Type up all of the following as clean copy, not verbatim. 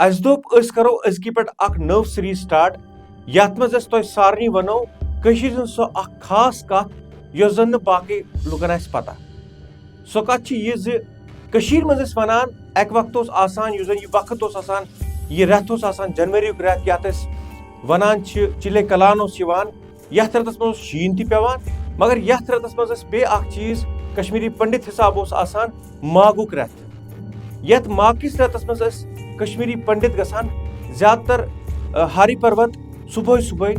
अस दोप अस करो अजकी पे अख नव सीरीज स्टार्ट यथ मज अस तोय सारनी वनो कशीर हन सो अख खास कथ यस जन बाकी लुकन आस पता सो कथ छ ये ज कशीर मज अस वनान एक वक्त ओस आसान युस जन ये वक्त ओस आसान ये रेत ओस आसान जनवरी रेत यथ अस वनान छ चिले कलान ओस यवान यथ रेतस मज शीन ति पेवान मगर यथ रेतस मज अस बे अख चीज कश्मीरी पंडित हिसाब ओस आसान मागुक रेत यथ मागिस रेतस मज अस कश्मीरी पंडित गसान ज्यादातर हारी पर्वत सुबह सुबह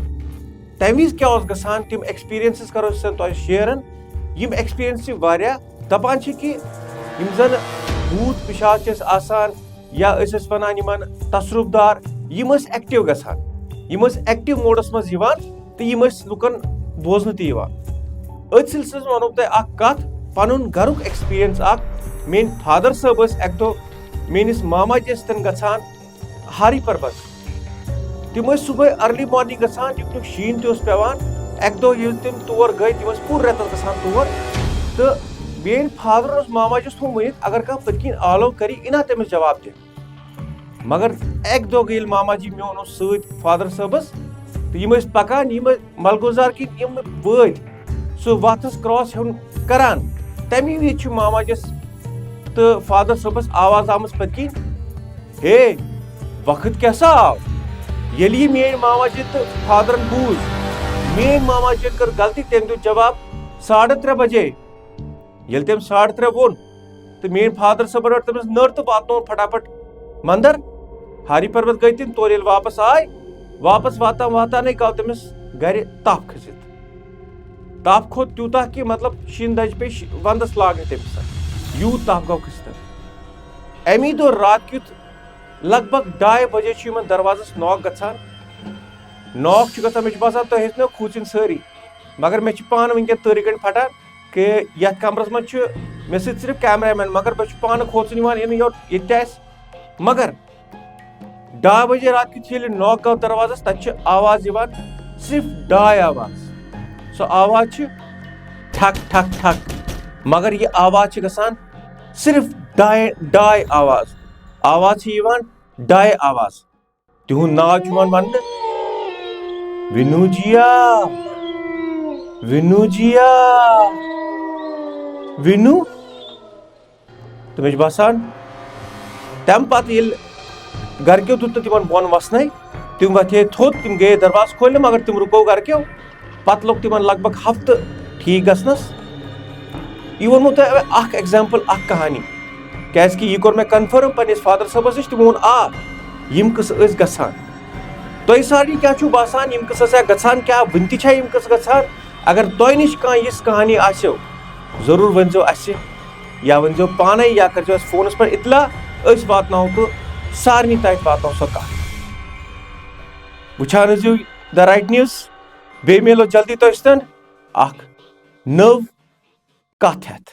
तम क्या गसान तम एक्सपीरियंस करो तो शेयरन यम एक्सपीरियंस वारिया दपान कि यम जन भूत पिशाच आसान या वनान यमन तसरुफदार यम एक्टिव गसान यम एक्टिव मोडस मज यवान तो यम लुकन बोजन ति यवान अथ सिलसिलस वनो तह अख कथ पनुन घरुक एक्सपीरियंस अख मेन फादर साहब एक दो मेनिस मामा जस तन गसान हारी पर्वत तम सुबह अर्ली मॉर्निंग गसान युक शीन तस पेवान एक दो ये तम तौर गई तम पूर रेतस गसान तौर तो मेन फादर मामा जस थो वनित अगर कह पतकिन आलो करी इना तमिस जवाब दे मगर एक दो गई मामा जी मोन सत फादर साहबस तो यम पकान यम मलगुजार कि यम वत सो वथस क्रॉस हेन करान तमी विज मामा जस तो फादर साहबस आवाज आम पतकिन हे वक्त कैसा आव ये मेन मामा जी तो फादर बूझ मेन मामा जी कर गलती तम दि जवाब 3:30 बजे ये तम 3:30 वोन तो मेन फादर साहब रट तमिस नर तो वात फटाफट मंदिर हारी पर्वत गई तम तौर वापस आय वापस वाता वाता नहीं गो तमिस घर ताप खसित ताप खोत तूता कि मतलब शीन दज पे वंदस लाग तमिस यूत ताप गो खसित अमी दो रात क्युत लगभग 2:30 बजे दरवाजस नॉक गसान नॉक गसान मे बसान तुम हेनो खूचिन सारी मगर मे पान वनकन तरी गंड फटान कि ये कमरस मज मे सिर्फ कैमरा मैन मगर बह पान खोचन ये मगर 2 बजे रात कि नॉक गो दरवाजस तक आवाज सिर्फ 2 आवाज सो आवाज ठक ठक ठक मगर ये आवाज गसान सिर्फ 2 आवाज आवाज 2 आवाज तिहुन नाव वन विनू जिया विनू जिया विनू तो मे बसान तम पत गरक्यो तुत तिमन बोन वसन तम वथे थोद तम गए दरवाज खोल मगर तम रुको गरक्यो पत लोग तिमन लगभग हफ्त ठीक गसनस यह वोनमो तुह एग्जाम्पल कहानी क्या यह कोर मे कन्फर्म पन्निस फादर साहबस नश तम वोन यम कस गसान तुह सारी क्या बासान यम कस गसान क्या वन तह यम कस गसान अगर तुह नश कह कहानी आसो जरूर वनजो अस या वनजो पाने या कर फोनस पर इतला अस वातनाओ तो सारनी तक वातनाओ सो कह वुचान द राइट न्यूज बे मिलो जल्दी तुम नव कथ हेत।